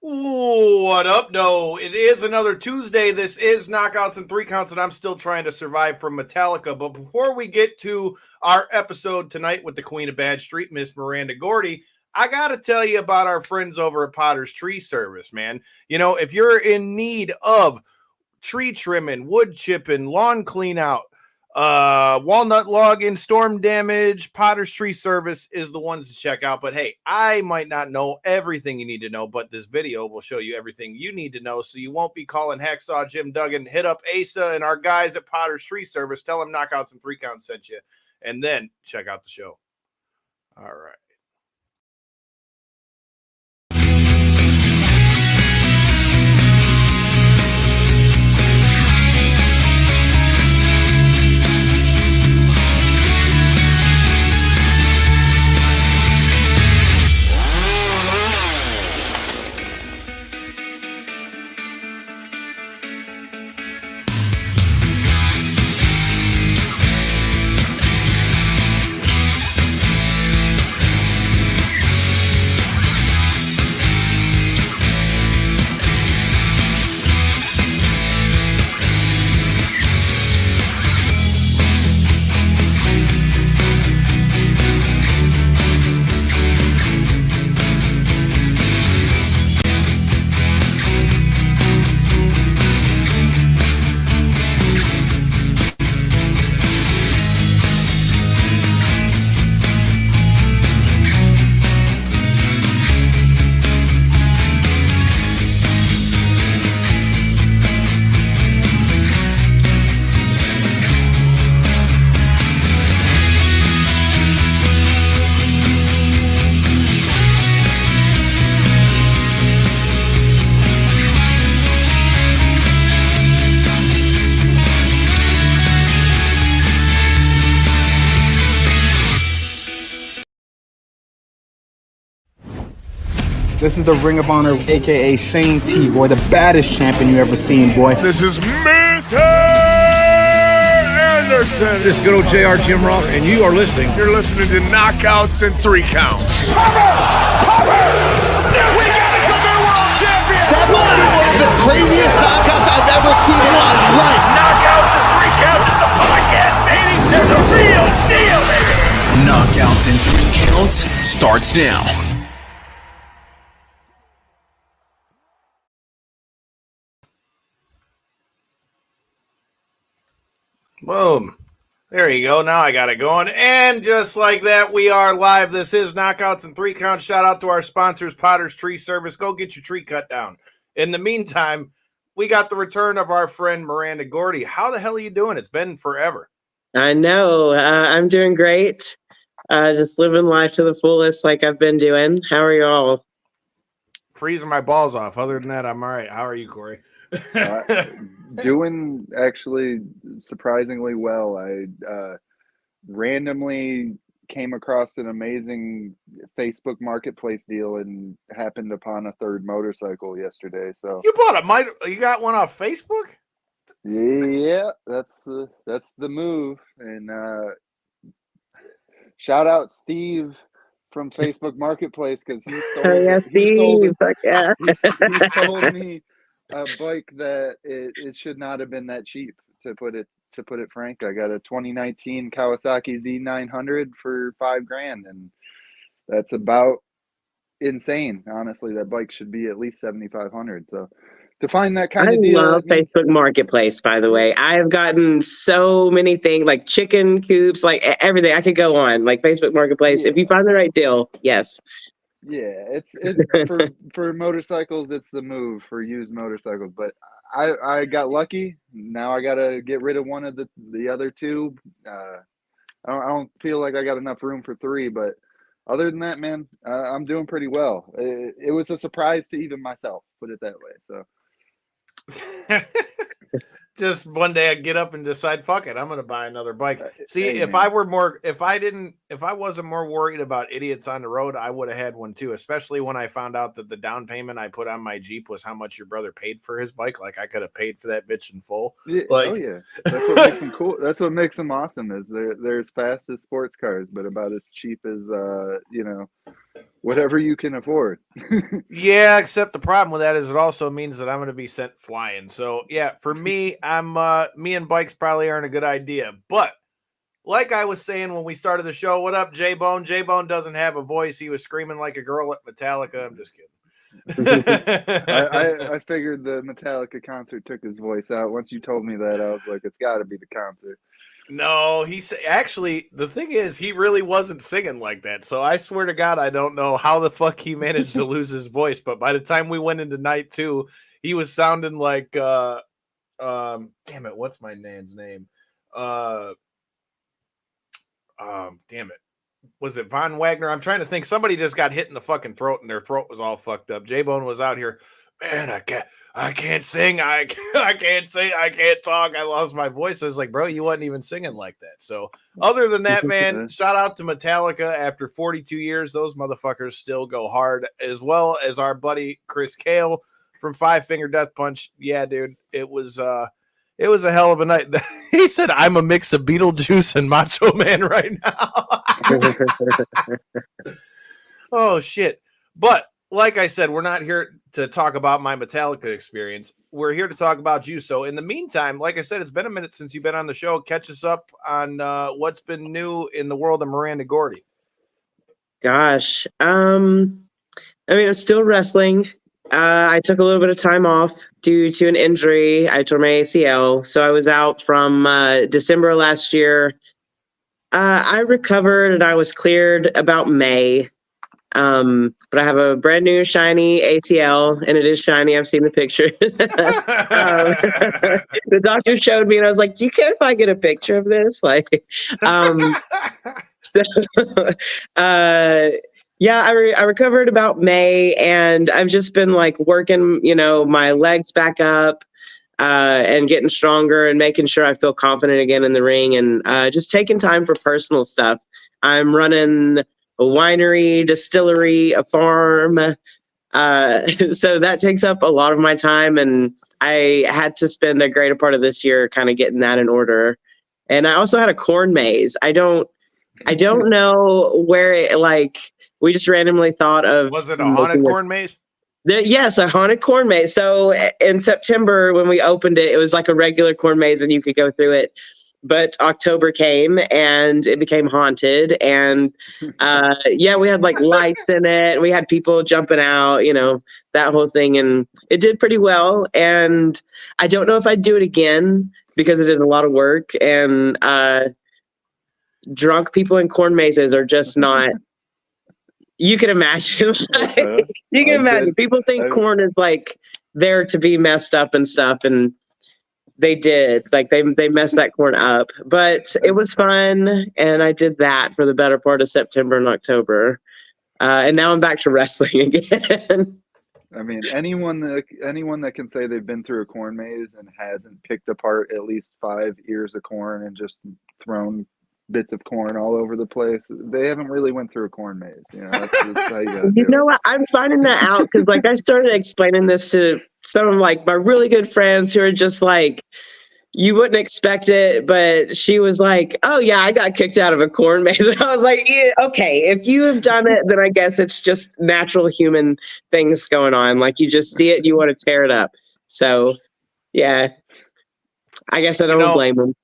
What up, no? It is another Tuesday. This is Knockouts and Three Counts, and I'm still trying to survive from Metallica. But before we get to our episode tonight with the Queen of Badstreet, Miss Miranda Gordy, I got to tell you about our friends over at Potter's Tree Service, man. You know, if you're in need of tree trimming, wood chipping, lawn clean out, walnut logging, storm damage, Potter's Tree Service is the ones to check out. But hey, I might not know everything you need to know, but this video will show you everything you need to know, so you won't be calling Hacksaw Jim Duggan. Hit up Asa and our guys at Potter's Tree Service. Tell them Knockouts and Three Counts sent you, and then check out the show. All right. This is the Ring of Honor, a.k.a. Shane T, boy, the baddest champion you ever seen, boy. This is Mr. Anderson. This is good old JR Jim Ross, and you are listening. You're listening to Knockouts and Three Counts. We got us a new world champion! That might be one of the craziest knockouts I've ever seen in my life. Knockouts and Three Counts is the podcast, baby! To the real deal, baby! Knockouts and Three Counts starts now. Boom. There you go. Now I got it going. And just like that, we are live. This is Knockouts and Three Counts. Shout out to our sponsors, Potter's Tree Service. Go get your tree cut down. In the meantime, we got the return of our friend Miranda Gordy. How the hell are you doing? It's been forever. I know. I'm doing great. Just living life to the fullest like I've been doing. How are you all? Freezing my balls off. Other than that, I'm all right. How are you, Corey? Doing actually surprisingly well. I randomly came across an amazing Facebook Marketplace deal and happened upon a third motorcycle yesterday. So you bought you got one off Facebook? Yeah, that's the move. And shout out Steve from Facebook Marketplace, because he sold me a bike that it should not have been that cheap, to put it frank. I got a 2019 Kawasaki Z900 for $5,000, and that's about insane. Honestly, that bike should be at least $7,500. So to find that kind of deal, I love Facebook Marketplace, by the way. I have gotten so many things, like chicken coops, like everything. I could go on, like Facebook Marketplace. Yeah. If you find the right deal, yes. Yeah, it's for motorcycles, it's the move for used motorcycles. But I got lucky. Now I got to get rid of one of the other two. I don't feel like I got enough room for three, but other than that, man, I'm doing pretty well. It was a surprise to even myself, put it that way. So just one day I get up and decide, fuck it, I'm going to buy another bike. See, hey, if I wasn't more worried about idiots on the road, I would have had one too, especially when I found out that the down payment I put on my Jeep was how much your brother paid for his bike. Like, I could have paid for that bitch in full. Yeah, like, oh yeah, that's what makes them cool. That's what makes them awesome, is they're as fast as sports cars, but about as cheap as Whatever you can afford. Yeah, except the problem with that is it also means that I'm going to be sent flying. So yeah, for me, me and bikes probably aren't a good idea. But like I was saying when we started the show, what up, J-Bone? J-Bone doesn't have a voice. He was screaming like a girl at Metallica. I'm just kidding. I figured the Metallica concert took his voice out. Once you told me that, I was like, it's got to be the concert. No, actually, the thing is, he really wasn't singing like that. So I swear to God, I don't know how the fuck he managed to lose his voice. But by the time we went into night 2, he was sounding like, damn it, what's my man's name? Damn it. Was it Von Wagner? I'm trying to think. Somebody just got hit in the fucking throat and their throat was all fucked up. J-Bone was out here. Man, I can't sing. I can't sing. I can't talk. I lost my voice. I was like, bro, you wasn't even singing like that. So other than that, man, shout out to Metallica. After 42 years, those motherfuckers still go hard, as well as our buddy Chris Cale from Five Finger Death Punch. Yeah, dude, it was a hell of a night. He said, I'm a mix of Beetlejuice and Macho Man right now. Oh, shit. But like I said, we're not here to talk about my Metallica experience. We're here to talk about you. So in the meantime, like I said, it's been a minute since you've been on the show. Catch us up on what's been new in the world of Miranda Gordy. Gosh. I'm still wrestling. I took a little bit of time off due to an injury. I tore my ACL. So I was out from December last year. I recovered and I was cleared about May. But I have a brand new shiny ACL, and it is shiny. I've seen the picture. The doctor showed me, and I was like, "Do you care if I get a picture of this?" Yeah, I recovered about May, and I've just been like working, my legs back up, and getting stronger, and making sure I feel confident again in the ring, and just taking time for personal stuff. I'm running a winery, distillery, a farm. So that takes up a lot of my time, and I had to spend a greater part of this year kind of getting that in order. And I also had a corn maze. I don't know where we just randomly thought of. Was it a haunted corn maze? Yes, a haunted corn maze. So in September when we opened it, it was like a regular corn maze and you could go through it. But October came and it became haunted, and we had like lights in it, and we had people jumping out, that whole thing, and it did pretty well. And I don't know if I'd do it again because it is a lot of work, and drunk people in corn mazes are just not. You can imagine. You can imagine. People think corn is like there to be messed up and stuff, and they did. Like they messed that corn up, but it was fun, and I did that for the better part of September and October, and now I'm back to wrestling again. I mean, anyone that can say they've been through a corn maze and hasn't picked apart at least 5 ears of corn and just thrown bits of corn all over the place, they haven't really went through a corn maze. That's how you gotta do it. What? I'm finding that out because I started explaining this to some of my really good friends who are just like, you wouldn't expect it, but she was like, oh yeah, I got kicked out of a corn maze. And I was like, yeah, okay, if you have done it, then I guess it's just natural human things going on. Like you just see it, you want to tear it up. So yeah, I guess I don't blame them.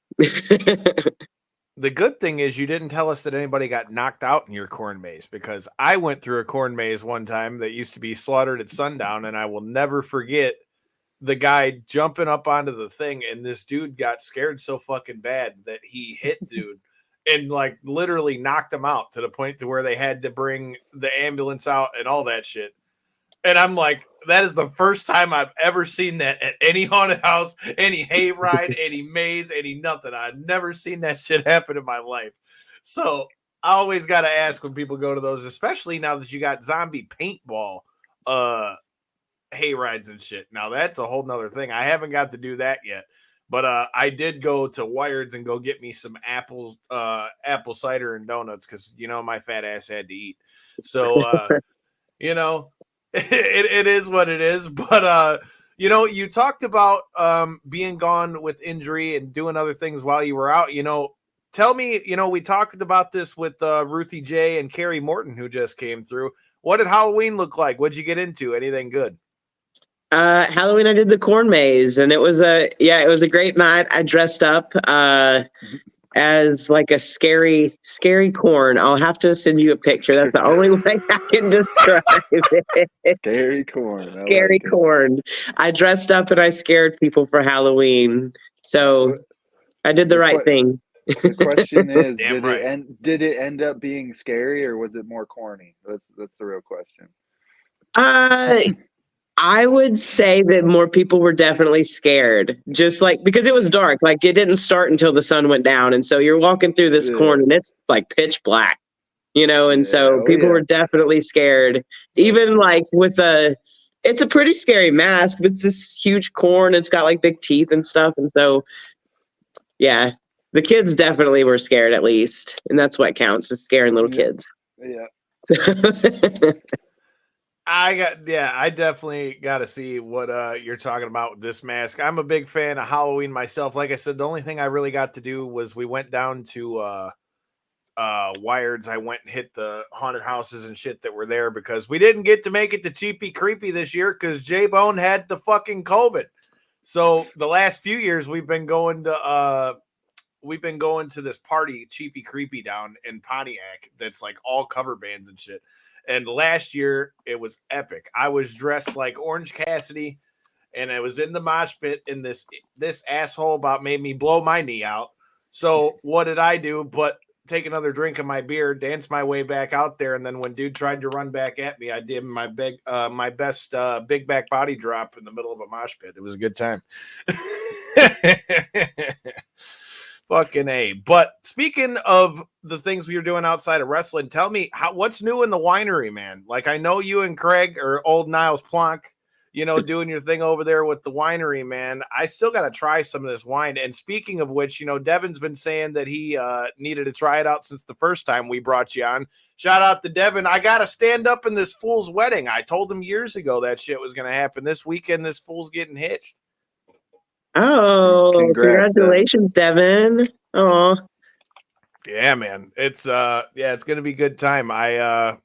The good thing is you didn't tell us that anybody got knocked out in your corn maze, because I went through a corn maze one time that used to be slaughtered at sundown, and I will never forget the guy jumping up onto the thing, and this dude got scared so fucking bad that he hit dude and literally knocked him out to the point to where they had to bring the ambulance out and all that shit. And I'm like, that is the first time I've ever seen that at any haunted house, any hayride, any maze, any nothing. I've never seen that shit happen in my life. So I always got to ask when people go to those, especially now that you got zombie paintball hayrides and shit. Now that's a whole nother thing. I haven't got to do that yet, but I did go to Wired's and go get me some apple cider and donuts because my fat ass had to eat. So it is what it is. But you talked about being gone with injury and doing other things while you were out. Tell me, we talked about this with Ruthie J and Carrie Morton, who just came through. what did Halloween look like? What'd you get into? Anything good? Halloween, I did the corn maze, and it was a great night. I dressed up as like a scary corn. I'll have to send you a picture. That's the only way I can describe it. Scary corn. Scary corn. I dressed up and I scared people for Halloween. So I did the right thing. The question is, Damn did right. did it end up being scary, or was it more corny? That's the real question. I would say that more people were definitely scared, just like because it was dark. Like it didn't start until the sun went down, and so you're walking through this corn and it's like pitch black, and so people were definitely scared. Even like it's a pretty scary mask. It's this huge corn. It's got like big teeth and stuff, and so yeah, the kids definitely were scared at least, and that's what counts, is scaring little kids. Yeah. I definitely got to see what you're talking about with this mask. I'm a big fan of Halloween myself. Like I said, the only thing I really got to do was we went down to Wired's. I went and hit the haunted houses and shit that were there because we didn't get to make it to Cheapy Creepy this year because J-Bone had the fucking COVID. So the last few years we've been going to this party, Cheapy Creepy, down in Pontiac. That's like all cover bands and shit. And last year, it was epic. I was dressed like Orange Cassidy, and I was in the mosh pit, and this asshole about made me blow my knee out. So what did I do but take another drink of my beer, dance my way back out there, and then when dude tried to run back at me, I did my best big back body drop in the middle of a mosh pit. It was a good time. Fucking A. But speaking of the things we were doing outside of wrestling, tell me what's new in the winery, man? Like, I know you and Craig or old Niles Plonk, doing your thing over there with the winery, man. I still got to try some of this wine. And speaking of which, Devin's been saying that he needed to try it out since the first time we brought you on. Shout out to Devin. I got to stand up in this fool's wedding. I told him years ago that shit was going to happen this weekend. This fool's getting hitched. Oh, congratulations, Devin. Oh, yeah, man. It's it's gonna be a good time. I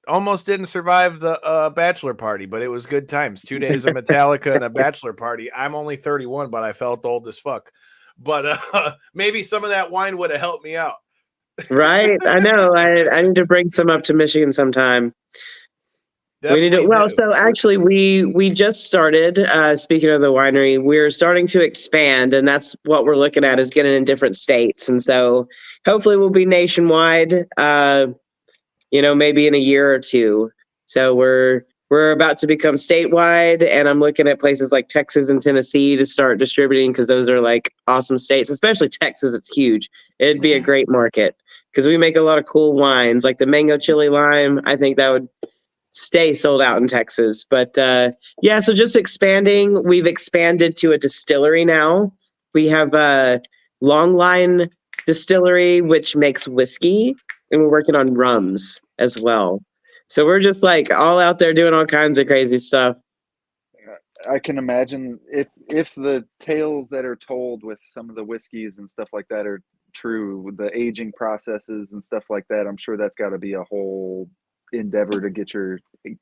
almost didn't survive the bachelor party, but it was good times. 2 days of Metallica and a bachelor party. I'm only 31, but I felt old as fuck. But maybe some of that wine would have helped me out. Right. I know. I need to bring some up to Michigan sometime. Definitely we need to. Well, so actually, we just started. Speaking of the winery, we're starting to expand, and that's what we're looking at, is getting in different states, and so hopefully we'll be nationwide. Maybe in a year or two. So we're about to become statewide, and I'm looking at places like Texas and Tennessee to start distributing because those are like awesome states. Especially Texas, it's huge. It'd be a great market because we make a lot of cool wines, like the mango chili lime. I think that would stay sold out in Texas. But so just expanding. We've expanded to a distillery now. We have a Long Line Distillery, which makes whiskey, and we're working on rums as well. So we're just like all out there doing all kinds of crazy stuff. I can imagine if the tales that are told with some of the whiskeys and stuff like that are true, with the aging processes and stuff like that, I'm sure that's got to be a whole endeavor to get your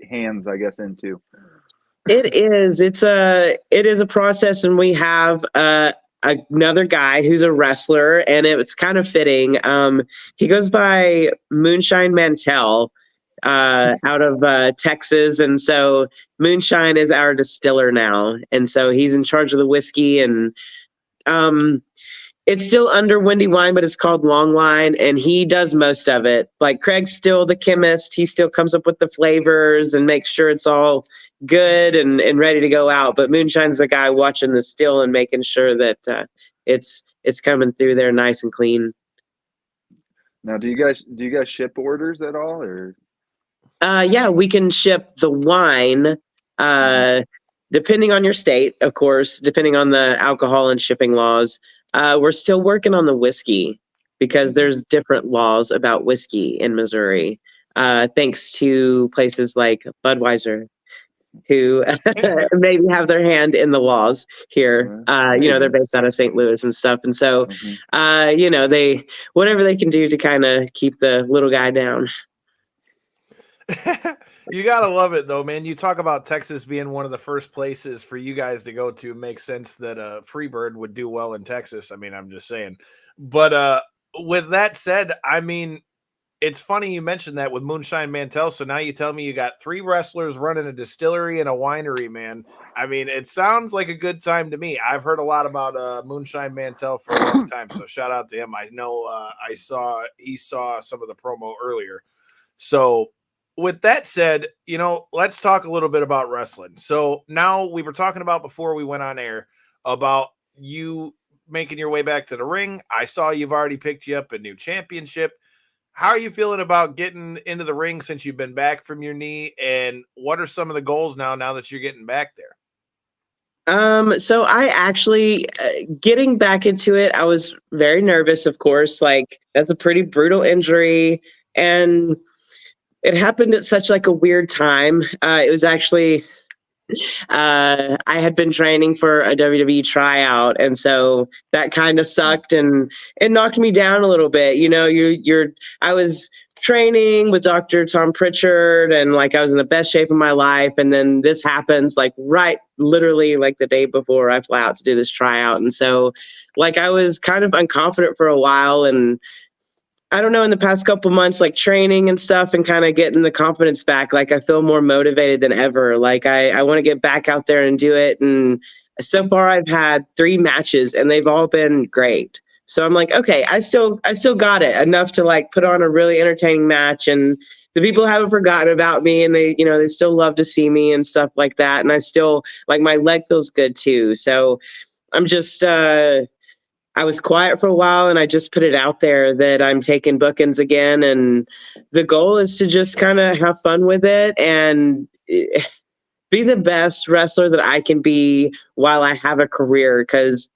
hands, I guess, into. It is. It is a process, and we have another guy who's a wrestler, and it's kind of fitting. He goes by Moonshine Mantell out of Texas, and so Moonshine is our distiller now, and so he's in charge of the whiskey, and it's still under Windy Wine, but it's called Long Line, and he does most of it. Like, Craig's still the chemist. He still comes up with the flavors and makes sure it's all good and ready to go out. But Moonshine's the guy watching the still and making sure that it's coming through there nice and clean. Now, do you guys ship orders at all, or? Yeah, we can ship the wine, depending on your state, of course, depending on the alcohol and shipping laws. We're still working on the whiskey because there's different laws about whiskey in Missouri, thanks to places like Budweiser, who maybe have their hand in the laws here. They're based out of St. Louis and stuff. And so, they whatever they can do to kind of keep the little guy down. You gotta love it though, man. You talk about Texas being one of the first places for you guys to go to. Makes sense that Freebird would do well in Texas. I mean, I'm just saying. But with that said, I mean, it's funny you mentioned that with Moonshine Mantel. So now you tell me you got 3 wrestlers running a distillery and a winery, man. I mean, it sounds like a good time to me. I've heard a lot about Moonshine Mantel for a long time. So shout out to him. I know he saw some of the promo earlier. So with that said, let's talk a little bit about wrestling. So now we were talking about before we went on air about you making your way back to the ring. I saw you've already picked you up a new championship. How are you feeling about getting into the ring since you've been back from your knee? And what are some of the goals now that you're getting back there? So I actually, getting back into it, I was very nervous, of course. Like, that's a pretty brutal injury. And it happened at such like a weird time. It was actually, I had been training for a WWE tryout, and so that kind of sucked and it knocked me down a little bit. I was training with Dr. Tom Pritchard, and like I was in the best shape of my life, and then this happens like literally like the day before I fly out to do this tryout, and so like I was kind of unconfident for a while, and I don't know, in the past couple months, like training and stuff and kind of getting the confidence back, like I feel more motivated than ever. Like I want to get back out there and do it. And so far I've had 3 matches and they've all been great. So I'm like, okay, I still got it enough to like put on a really entertaining match, and the people haven't forgotten about me, and they still love to see me and stuff like that. And I still like, my leg feels good too. So I'm just, I was quiet for a while, and I just put it out there that I'm taking bookings again. And the goal is to just kind of have fun with it and be the best wrestler that I can be while I have a career. Because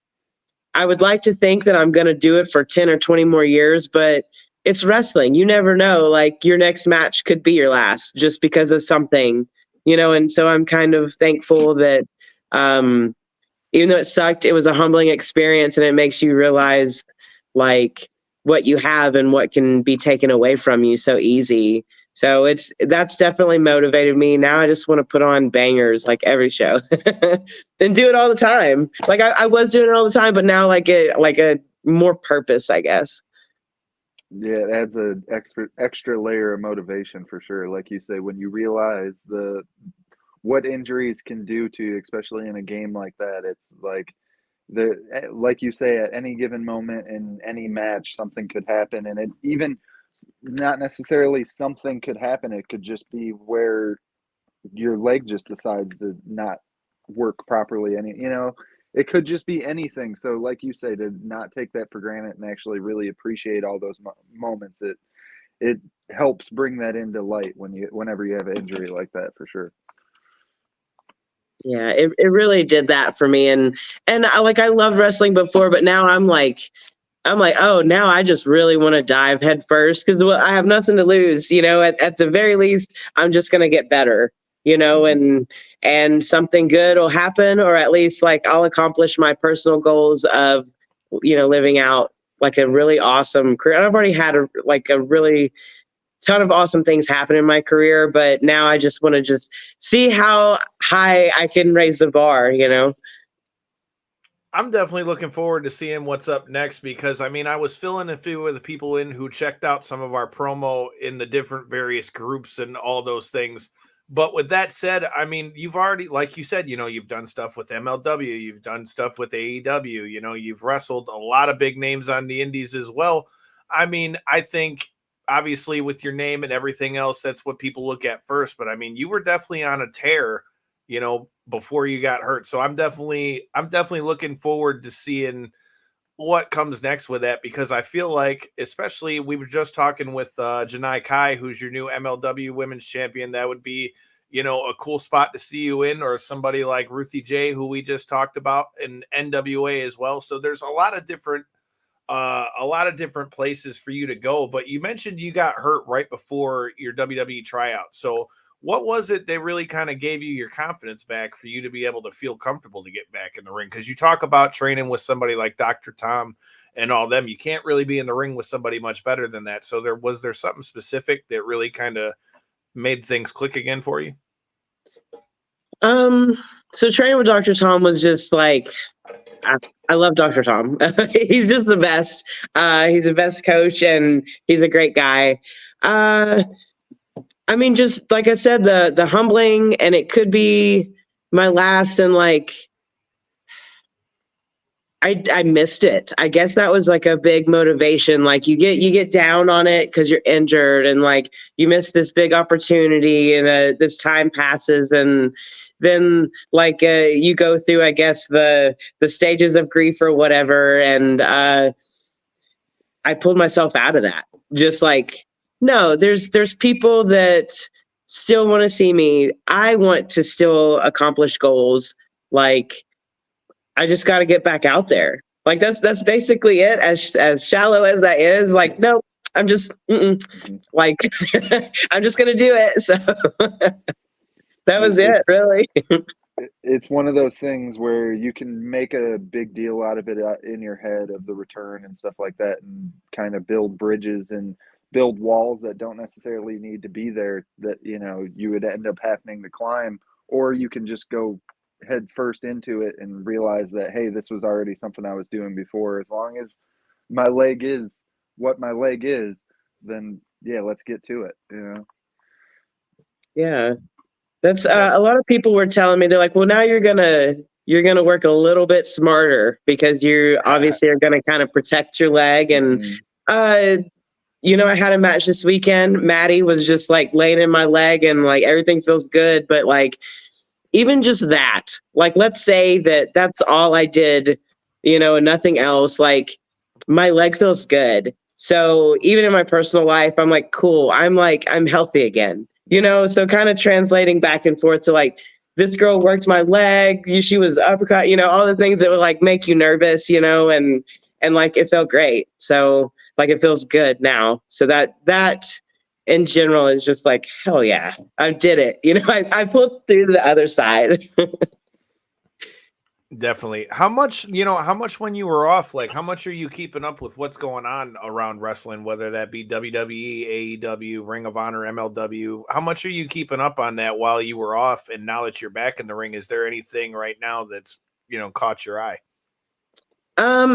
I would like to think that I'm going to do it for 10 or 20 more years, but it's wrestling. You never know. Like, your next match could be your last just because of something, and so I'm kind of thankful that, even though it sucked, it was a humbling experience, and it makes you realize like what you have and what can be taken away from you so easy. So that's definitely motivated me. Now I just want to put on bangers like every show and do it all the time. Like I was doing it all the time, but now like a more purpose, I guess. Yeah, it adds an extra layer of motivation for sure. Like you say, when you realize what injuries can do to you, especially in a game like that. It's like you say, at any given moment in any match, something could happen, and it even not necessarily something could happen. It could just be where your leg just decides to not work properly. It could just be anything. So like you say, to not take that for granted and actually really appreciate all those moments, it helps bring that into light whenever you have an injury like that, for sure. Yeah, it really did that for me. And I loved wrestling before, but now I'm like, oh, now I just really want to dive head first because I have nothing to lose. At the very least, I'm just going to get better, and something good will happen, or at least like I'll accomplish my personal goals of, living out like a really awesome career. I've already had a really ton of awesome things happen in my career, but now I just want to just see how high I can raise the bar, I'm definitely looking forward to seeing what's up next because, I mean, I was filling a few of the people in who checked out some of our promo in the different various groups and all those things. But with that said, I mean, you've already, like you said, you've done stuff with MLW, you've done stuff with AEW, you've wrestled a lot of big names on the indies as well. I mean, I think obviously with your name and everything else, that's what people look at first. But I mean, you were definitely on a tear, before you got hurt. So I'm definitely looking forward to seeing what comes next with that, because I feel like, especially we were just talking with Janai Kai, who's your new MLW women's champion. That would be, a cool spot to see you in, or somebody like Ruthie J, who we just talked about, in NWA as well. So there's a lot of different places for you to go. But you mentioned you got hurt right before your WWE tryout. So what was it that really kind of gave you your confidence back for you to be able to feel comfortable to get back in the ring? Because you talk about training with somebody like Dr. Tom and all them. You can't really be in the ring with somebody much better than that. So was there something specific that really kind of made things click again for you? So training with Dr. Tom was just like, I love Dr. Tom. He's just the best. He's the best coach, and he's a great guy. I mean, just like I said, the humbling, and it could be my last, and like I missed it. I guess that was like a big motivation. Like you get down on it because you're injured, and like you miss this big opportunity, and this time passes, and then like you go through, I guess, the stages of grief or whatever, and I pulled myself out of that. Just like, no, there's people that still want to see me. I want to still accomplish goals. Like, I just got to get back out there. Like that's basically it. As shallow as that is, like, no, I'm just like I'm just gonna do it. So that was it, really. It's one of those things where you can make a big deal out of it in your head of the return and stuff like that, and kind of build bridges and build walls that don't necessarily need to be there, that you would end up having to climb, or you can just go head first into it and realize that, hey, this was already something I was doing before. As long as my leg is what my leg is, then yeah, let's get to it. Yeah, that's a lot of people were telling me, they're like, well, now you're gonna work a little bit smarter, because you obviously are gonna kind of protect your leg. And I had a match this weekend. Maddie was just like laying in my leg, and like everything feels good, but like even just that, like, let's say that's all I did, and nothing else, like my leg feels good. So even in my personal life, I'm like, cool, I'm healthy again, so kind of translating back and forth to like, this girl worked my leg, she was uppercut, all the things that would like make you nervous, and like it felt great. So like it feels good now. So that in general is just like, hell yeah, I did it. I pulled through the other side. Definitely. How much when you were off, like how much are you keeping up with what's going on around wrestling, whether that be WWE, AEW, Ring of Honor, MLW? How much are you keeping up on that while you were off? And now that you're back in the ring, is there anything right now that's, caught your eye?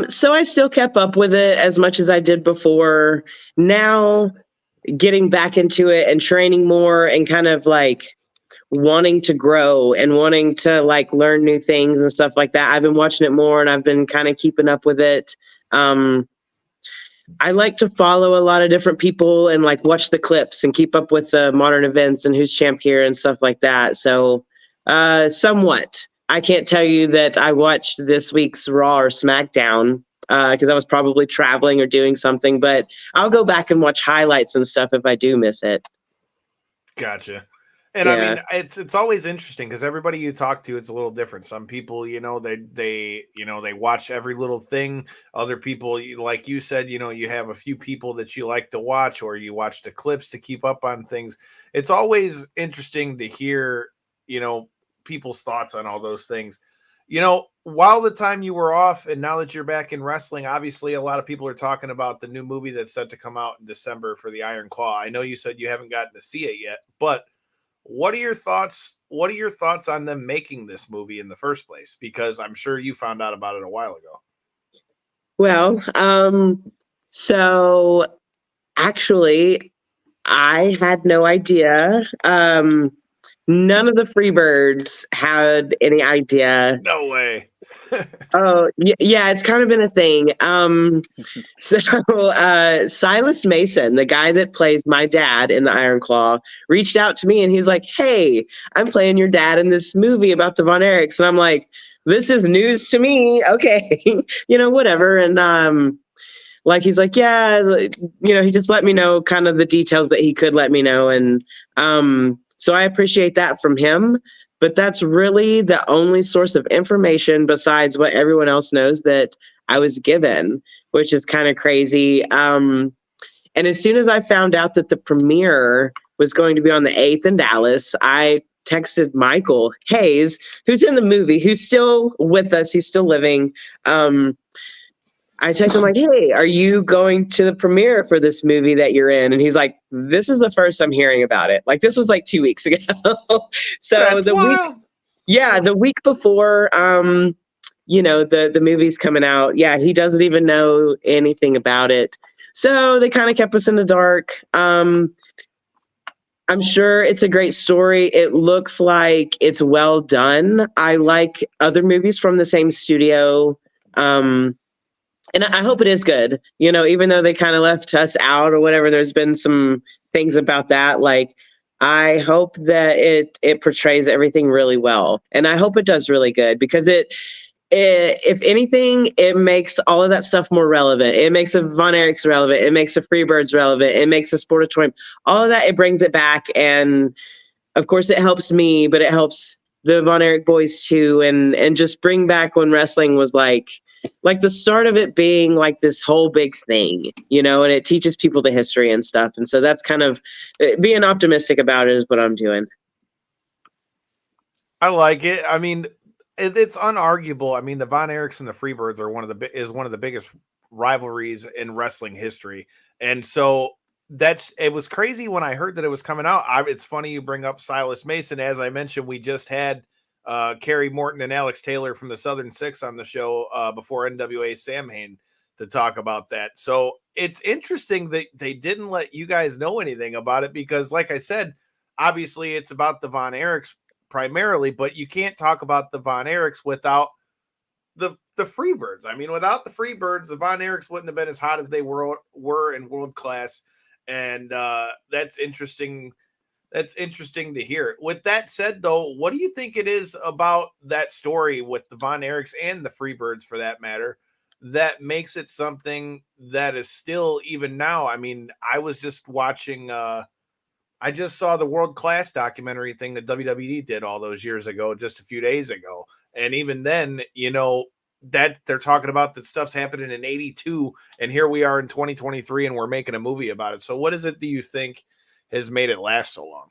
So I still kept up with it as much as I did before. Now, getting back into it and training more and kind of like wanting to grow and wanting to like learn new things and stuff like that. I've been watching it more, and I've been kind of keeping up with it. I like to follow a lot of different people and like watch the clips and keep up with the modern events and who's champ here and stuff like that. So somewhat. I can't tell you that I watched this week's Raw or SmackDown, because I was probably traveling or doing something, but I'll go back and watch highlights and stuff if I do miss it. Gotcha. And I mean, it's always interesting because everybody you talk to, it's a little different. Some people, they watch every little thing. Other people, like you said, you have a few people that you like to watch, or you watch the clips to keep up on things. It's always interesting to hear, people's thoughts on all those things. While the time you were off and now that you're back in wrestling, obviously a lot of people are talking about the new movie that's set to come out in December for the Iron Claw. I know you said you haven't gotten to see it yet, but what are your thoughts? What are your thoughts on them making this movie in the first place? Because I'm sure you found out about it a while ago. Well, so actually I had no idea. None of the Freebirds had any idea. No way. Oh, yeah, it's kind of been a thing. So Silas Mason, the guy that plays my dad in the Iron Claw, reached out to me, and he's like, hey, I'm playing your dad in this movie about the Von Erichs. And I'm like, this is news to me. Okay, whatever. And like, he's like, yeah, he just let me know kind of the details that he could let me know. And so I appreciate that from him, but that's really the only source of information besides what everyone else knows that I was given, which is kind of crazy. And as soon as I found out that the premiere was going to be on the 8th in Dallas, I texted Michael Hayes, who's in the movie, who's still with us. He's still living. I text him like, "Hey, are you going to the premiere for this movie that you're in?" And he's like, "This is the first I'm hearing about it. Like, this was like 2 weeks ago." So That's the week, wild. yeah, the week before, the movie's coming out. Yeah, he doesn't even know anything about it. So they kind of kept us in the dark. I'm sure it's a great story. It looks like it's well done. I like other movies from the same studio. And I hope it is good. Even though they kind of left us out or whatever, there's been some things about that. Like, I hope that it portrays everything really well. And I hope it does really good because if anything, it makes all of that stuff more relevant. It makes the Von Erichs relevant. It makes the Freebirds relevant. It makes the Sportatorium. All of that, it brings it back. And of course, it helps me, but it helps the Von Erich boys too. And just bring back when wrestling was like the start of it being like this whole big thing, and it teaches people the history and stuff. And so that's kind of being optimistic about it is what I'm doing. I like it. I mean, it's unarguable. I mean, the Von Erichs and the Freebirds are one of the biggest rivalries in wrestling history. And so it was crazy when I heard that it was coming out. It's funny you bring up Silas Mason. As I mentioned, we just had Kerry Morton and Alex Taylor from the Southern Six on the show before NWA Sam Hain to talk about that. So it's interesting that they didn't let you guys know anything about it because, like I said, obviously it's about the Von Erichs primarily, but you can't talk about the Von Erichs without the Freebirds. I mean, without the Freebirds, the Von Erichs wouldn't have been as hot as they were in world class. And that's interesting. That's interesting to hear. With that said, though, what do you think it is about that story with the Von Erichs and the Freebirds, for that matter, that makes it something that is still, even now? I mean, I was just watching. I just saw the World Class documentary thing that WWE did all those years ago, just a few days ago, and even then, that they're talking about that stuff's happening in '82, and here we are in 2023, and we're making a movie about it. So, what is it that you think has made it last so long?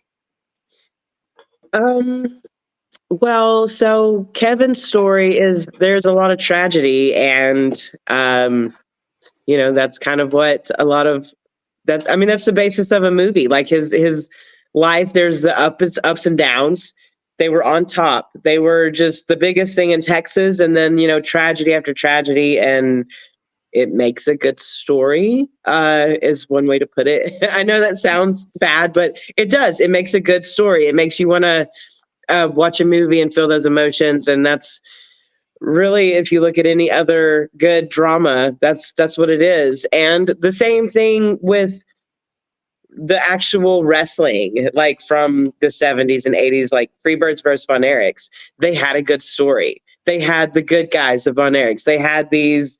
Well, so Kevin's story is there's a lot of tragedy, and that's kind of what a lot of that. I mean, that's the basis of a movie. Like his life, there's the ups and downs. They were on top. They were just the biggest thing in Texas, and then tragedy after tragedy, and it makes a good story, is one way to put it. I know that sounds bad, but it does. It makes a good story. It makes you want to watch a movie and feel those emotions. And that's really, if you look at any other good drama, that's what it is. And the same thing with the actual wrestling, like from the 70s and 80s, like Freebirds versus Von Erichs. They had a good story. They had the good guys of Von Erichs. They had these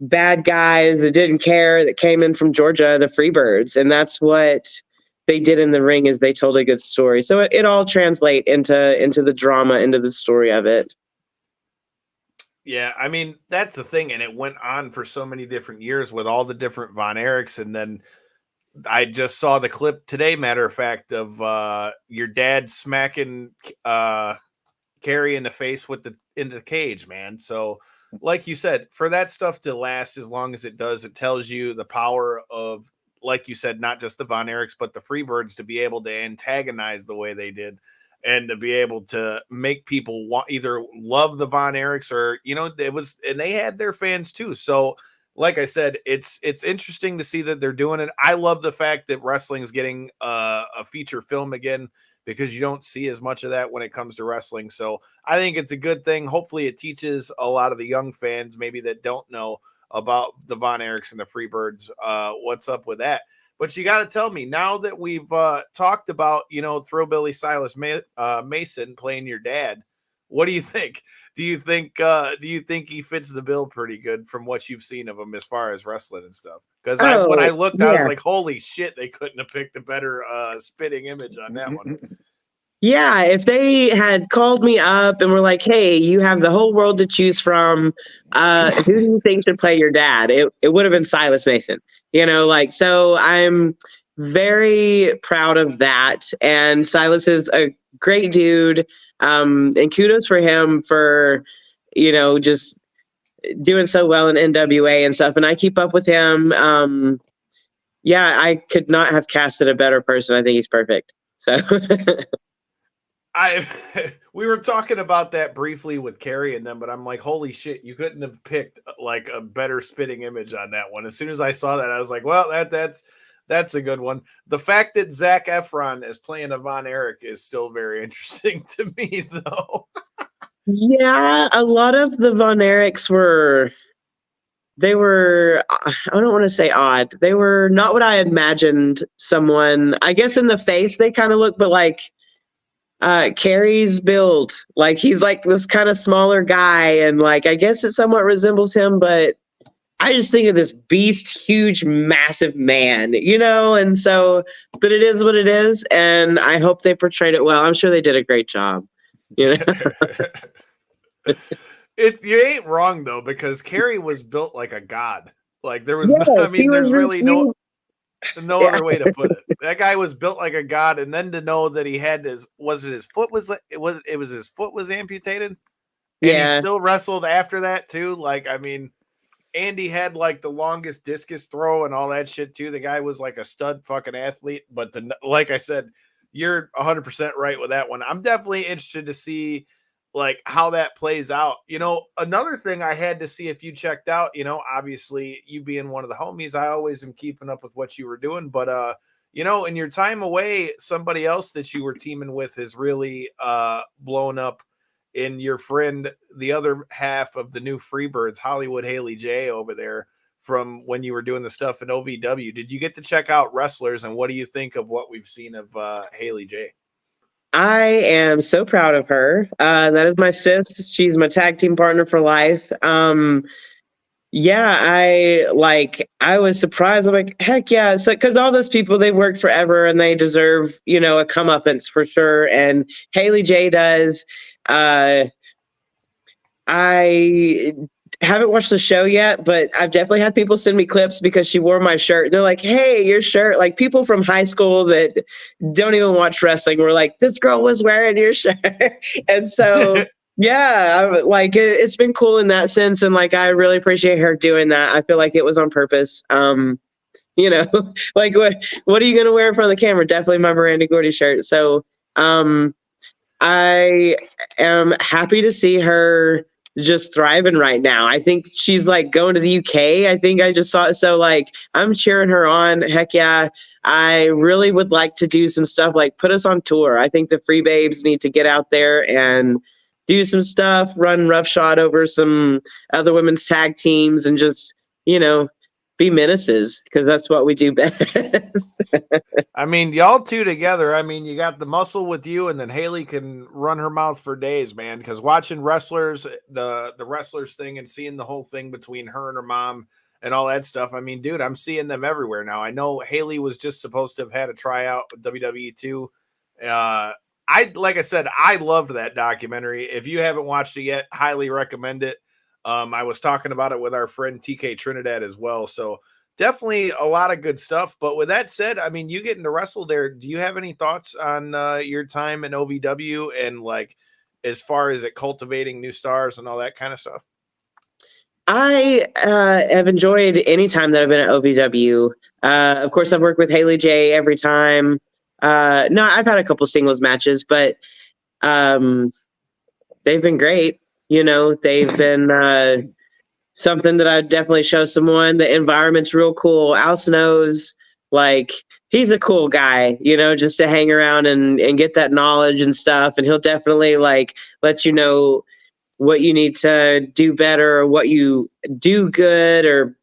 bad guys that didn't care that came in from Georgia, the Freebirds. And that's what they did in the ring, is they told a good story. So it all translate into the drama, into the story of it. Yeah, I mean, that's the thing. And it went on for so many different years with all the different Von Erichs. And then I just saw the clip today, matter of fact, of your dad smacking Kerry in the face in the cage, man. So like you said, for that stuff to last as long as it does, it tells you the power of, like you said, not just the Von Erichs, but the Freebirds to be able to antagonize the way they did and to be able to make people either love the Von Erichs or, and they had their fans too. So like I said, it's interesting to see that they're doing it. I love the fact that wrestling is getting a feature film again, because you don't see as much of that when it comes to wrestling. So I think it's a good thing. Hopefully it teaches a lot of the young fans maybe that don't know about the Von Erichs and the Freebirds what's up with that. But you got to tell me, now that we've talked about, Throwbilly Silas Mason playing your dad, what do you think? Do you think he fits the bill pretty good from what you've seen of him as far as wrestling and stuff? Because when I looked, I was like, holy shit, they couldn't have picked a better spitting image on that one. Yeah, if they had called me up and were like, hey, you have the whole world to choose from, who do you think should play your dad? It would have been Silas Mason. So I'm very proud of that. And Silas is a great dude. And kudos for him for, just doing so well in NWA and stuff, and I keep up with him. Yeah, I could not have casted a better person. I think he's perfect. So we were talking about that briefly with Carrie and them, but I'm like, holy shit, you couldn't have picked like a better spitting image on that one. As soon as I saw that, I was like, well, that's a good one. The fact that Zac Efron is playing a Von Erich is still very interesting to me, though. yeah, a lot of the Von Erichs were I don't want to say odd. They were not what I imagined someone. I guess in the face they kind of look, but like Carrie's build, like he's like this kind of smaller guy, and like I guess it somewhat resembles him, but I just think of this beast, huge, massive man, and so, but it is what it is, and I hope they portrayed it well. I'm sure they did a great job. You ain't wrong though, because Carrie was built like a god. Like there was, there's really no other way to put it. That guy was built like a god, and then to know that he had his foot was his foot was amputated, and he still wrestled after that too. Like Andy had like the longest discus throw and all that shit too. The guy was like a stud fucking athlete, but like I said, you're 100% right with that one. I'm definitely interested to see like how that plays out. Another thing I had to see if you checked out, obviously you being one of the homies, I always am keeping up with what you were doing, but in your time away, somebody else that you were teaming with has really blown up in your friend, the other half of the new Freebirds, Hollywood Haley J over there, from when you were doing the stuff in OVW. Did you get to check out Wrestlers, and what do you think of what we've seen of Haley J? I am so proud of her. That is my sis. She's my tag team partner for life. Yeah, I was surprised. I'm like, heck yeah. So, cause all those people, they worked forever and they deserve, a comeuppance for sure. And Haley J does. I haven't watched the show yet, but I've definitely had people send me clips because she wore my shirt. And they're like, hey, your shirt. Like people from high school that don't even watch wrestling were like, this girl was wearing your shirt. And so, yeah, it's been cool in that sense. And like, I really appreciate her doing that. I feel like it was on purpose. Like what are you going to wear in front of the camera? Definitely my Miranda Gordy shirt. So, I am happy to see her just thriving right now. I think she's like going to the UK. I think I just saw it. So like, I'm cheering her on. Heck yeah. I really would like to do some stuff, like put us on tour. I think the Free Babes need to get out there and do some stuff, run roughshod over some other women's tag teams and just, be menaces, because that's what we do best. Y'all two together, you got the muscle with you, and then Haley can run her mouth for days, man, because watching Wrestlers, the Wrestlers thing, and seeing the whole thing between her and her mom and all that stuff, dude, I'm seeing them everywhere now. I know Haley was just supposed to have had a tryout with WWE too. Like I said, I loved that documentary. If you haven't watched it yet, highly recommend it. I was talking about it with our friend TK Trinidad as well. So definitely a lot of good stuff. But with that said, you getting to wrestle there. Do you have any thoughts on your time in OVW and like as far as it cultivating new stars and all that kind of stuff? I have enjoyed any time that I've been at OVW. Of course, I've worked with Haley J every time. No, I've had a couple singles matches, but they've been great. They've been something that I'd definitely show someone. The environment's real cool. Al Snow's like, he's a cool guy, just to hang around and get that knowledge and stuff. And he'll definitely like let you know what you need to do better or what you do good or,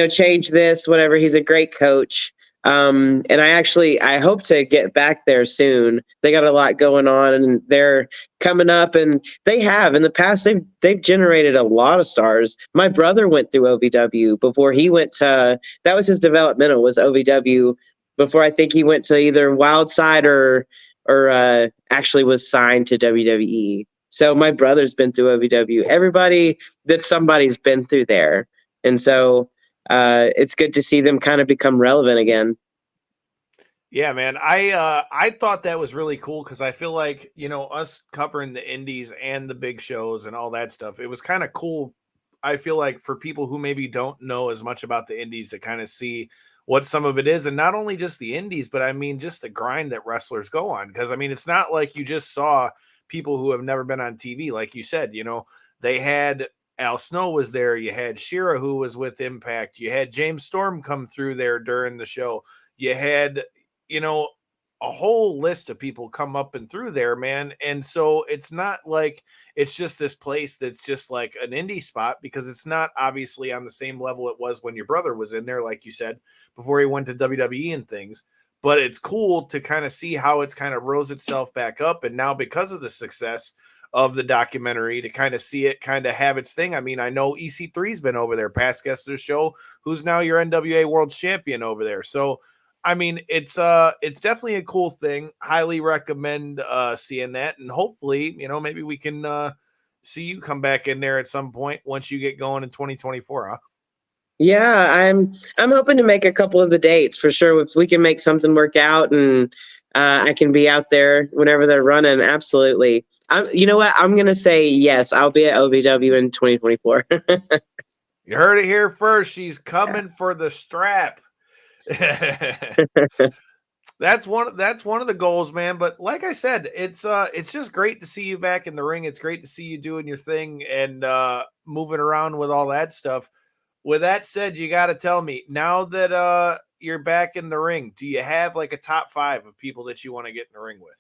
change this, whatever. He's a great coach. And I hope to get back there soon. They got a lot going on and they're coming up, and they have in the past, they've generated a lot of stars. My brother went through OVW before he went to, that was his developmental, was OVW, before I think he went to either Wildside or actually was signed to WWE. So my brother's been through OVW. Everybody that somebody's been through there. And so it's good to see them kind of become relevant again. Yeah, man. I thought that was really cool because I feel like, us covering the indies and the big shows and all that stuff, it was kind of cool I feel like for people who maybe don't know as much about the indies to kind of see what some of it is, and not only just the indies, but I mean just the grind that wrestlers go on. Because I mean, it's not like you just saw people who have never been on TV, like you said. You know, they had Al Snow was there. You had Shira, who was with Impact. You had James Storm come through there during the show. You had, you know, a whole list of people come up and through there, man. And so it's not like it's just this place that's just like an indie spot, because it's not obviously on the same level it was when your brother was in there, like you said, before he went to WWE and things. But it's cool to kind of see how it's kind of rose itself back up. And now, because of the success of the documentary, to kind of see it kind of have its thing. I mean, I know EC3's been over there, past guest of the show, who's now your NWA World Champion over there. So I mean, it's definitely a cool thing. Highly recommend seeing that, and hopefully, you know, maybe we can see you come back in there at some point once you get going in 2024, huh? Yeah, I'm hoping to make a couple of the dates for sure. If we can make something work out, and I can be out there whenever they're running, absolutely. You know what? I'm gonna say yes. I'll be at OVW in 2024. You heard it here first. She's coming for the strap. That's one of the goals, man. But like I said, it's just great to see you back in the ring. It's great to see you doing your thing and moving around with all that stuff. With that said, you got to tell me, now that you're back in the ring, do you have like a top 5 of people that you want to get in the ring with?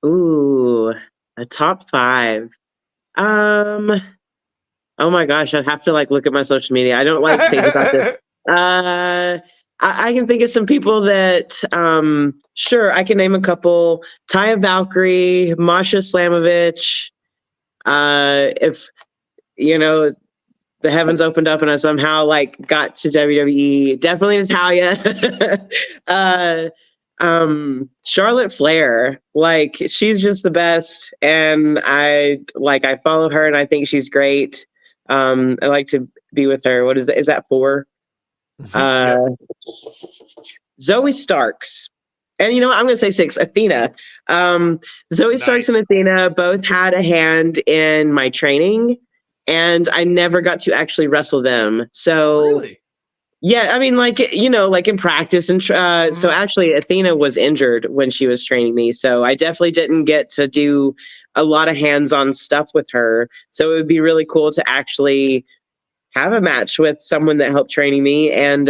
Ooh, a top 5. Oh my gosh, I'd have to like look at my social media. I don't like think about this. I can think of some people that, sure, I can name a couple. Taya Valkyrie, Masha Slamovich. If, you know, the heavens opened up and I somehow like got to WWE, definitely Natalia. Charlotte Flair, like, she's just the best. And I follow her and I think she's great. I like to be with her. What is that? Is that 4? Zoe Starks, and you know what, I'm gonna say 6. Athena. Zoe Starks and Athena both had a hand in my training, and I never got to actually wrestle them. So really? Yeah, I mean, like, you know, like in practice, and so actually Athena was injured when she was training me, so I definitely didn't get to do a lot of hands-on stuff with her. So it would be really cool to actually have a match with someone that helped training me. And,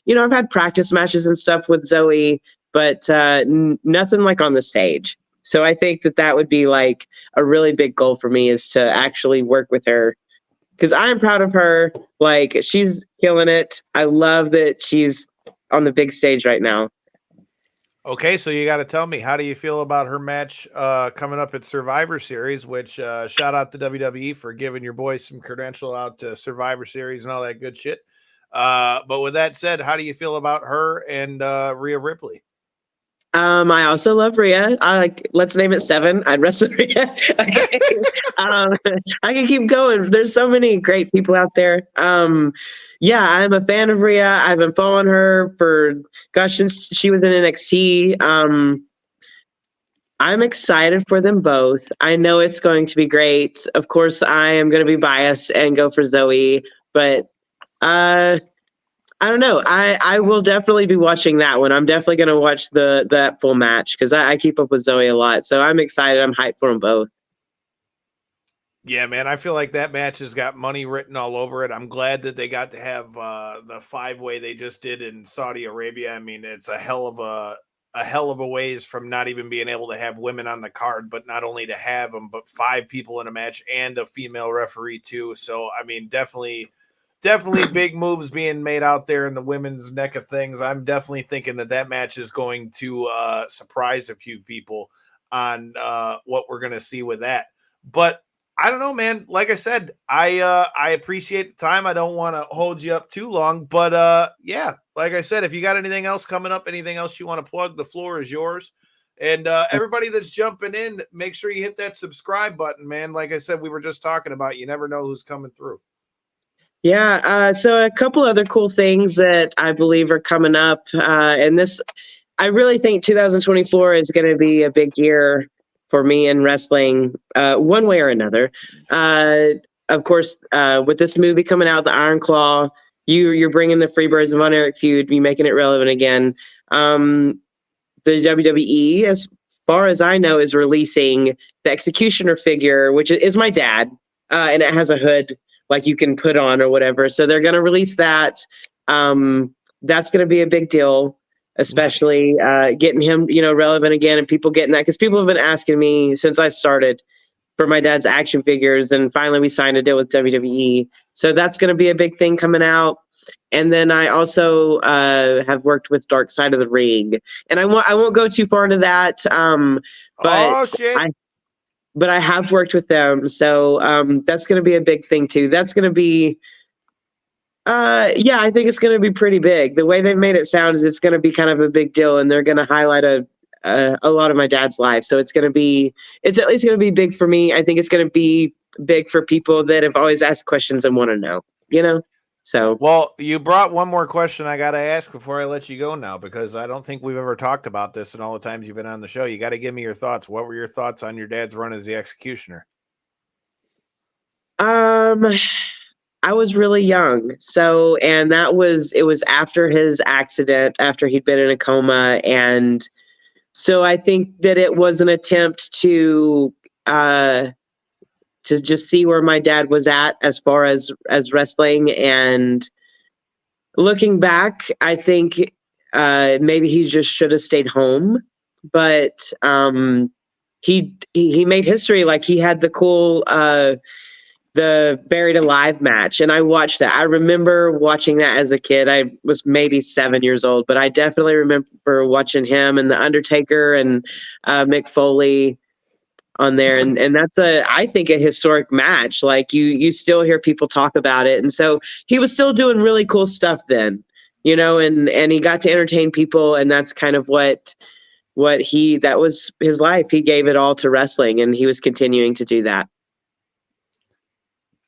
you know, I've had practice matches and stuff with Zoe, but nothing like on the stage. So I think that would be like a really big goal for me, is to actually work with her, because I'm proud of her. Like, she's killing it. I love that she's on the big stage right now. Okay, so you got to tell me, how do you feel about her match coming up at Survivor Series, which shout out to WWE for giving your boy some credential out to Survivor Series and all that good shit. But with that said, how do you feel about her and Rhea Ripley? I also love Rhea. Let's name it 7. I'd wrestle Rhea. I can keep going. There's so many great people out there. Yeah, I'm a fan of Rhea. I've been following her for, gosh, since she was in NXT. I'm excited for them both. I know it's going to be great. Of course, I am going to be biased and go for Zoe, but I don't know. I will definitely be watching that one. I'm definitely going to watch that full match, because I keep up with Zoe a lot. So I'm excited. I'm hyped for them both. Yeah, man, I feel like that match has got money written all over it. I'm glad that they got to have the 5-way they just did in Saudi Arabia. I mean, it's a hell of a ways from not even being able to have women on the card, but not only to have them, but 5 people in a match and a female referee too. So, I mean, definitely big moves being made out there in the women's neck of things. I'm definitely thinking that match is going to surprise a few people on what we're going to see with that. But I don't know, man. Like I said, I appreciate the time. I don't want to hold you up too long, but yeah, like I said, if you got anything else coming up, anything else you want to plug, the floor is yours. And everybody that's jumping in, make sure you hit that subscribe button, man. Like I said, we were just talking about, you never know who's coming through. Yeah, so a couple other cool things that I believe are coming up, and this, I really think 2024 is going to be a big year for me in wrestling, one way or another. of course, with this movie coming out, the Iron Claw, you're bringing the Freebirds and Von Erich feud, you making it relevant again. The WWE, as far as I know, is releasing the Executioner figure, which is my dad, and it has a hood like you can put on or whatever. So they're going to release that. That's going to be a big deal, especially getting him, relevant again, and people getting that, because people have been asking me since I started for my dad's action figures, and finally we signed a deal with WWE. So that's going to be a big thing coming out. And then I also have worked with Dark Side of the Ring, and I won't go too far into that. But I have worked with them, so that's going to be a big thing too. That's going to be, I think it's going to be pretty big. The way they've made it sound is it's going to be kind of a big deal, and they're going to highlight a lot of my dad's life. So it's at least going to be big for me. I think it's going to be big for people that have always asked questions and want to know, So, well, you brought one more question I got to ask before I let you go now, because I don't think we've ever talked about this in all the times you've been on the show. You got to give me your thoughts. What were your thoughts on your dad's run as the Executioner? I was really young. So, and it was after his accident, after he'd been in a coma. And so I think that it was an attempt to just see where my dad was at as far as wrestling. And looking back, I think maybe he just should have stayed home, but he made history. Like, he had the cool the Buried Alive match, and I watched that. I remember watching that as a kid. I was maybe 7 years old, but I definitely remember watching him and the Undertaker and Mick Foley on there, and that's I think a historic match. Like, you still hear people talk about it, and so he was still doing really cool stuff then, and he got to entertain people, and that's kind of that was his life. He gave it all to wrestling, and he was continuing to do that.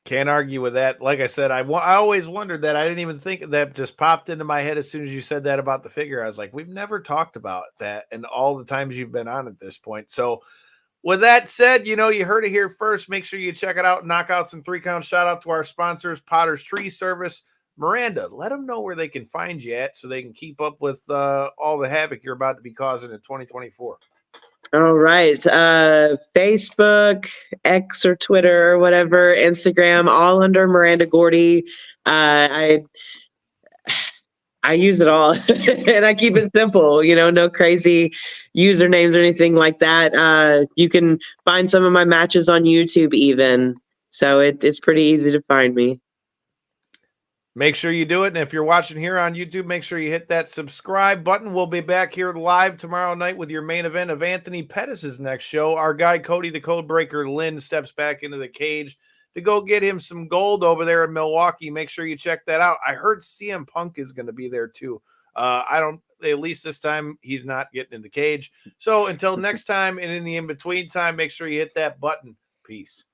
Can't argue with that. Like I said, I always wondered that. I didn't even think that, just popped into my head as soon as you said that about the figure. I was like, we've never talked about that and all the times you've been on at this point. So with that said, you heard it here first. Make sure you check it out. Knockouts and 3 Counts. Shout out to our sponsors, Potter's Tree Service. Miranda, let them know where they can find you at so they can keep up with all the havoc you're about to be causing in 2024. All right. Facebook, X or Twitter or whatever, Instagram, all under Miranda Gordy. I use it all and I keep it simple, no crazy usernames or anything like that. You can find some of my matches on YouTube even. So it's pretty easy to find me. Make sure you do it. And if you're watching here on YouTube, make sure you hit that subscribe button. We'll be back here live tomorrow night with your main event of Anthony Pettis' next show. Our guy, Cody the Codebreaker Lynn, steps back into the cage to go get him some gold over there in Milwaukee. Make sure you check that out. I heard CM Punk is going to be there too. At least this time, he's not getting in the cage. So until next time and in the in-between time, make sure you hit that button. Peace.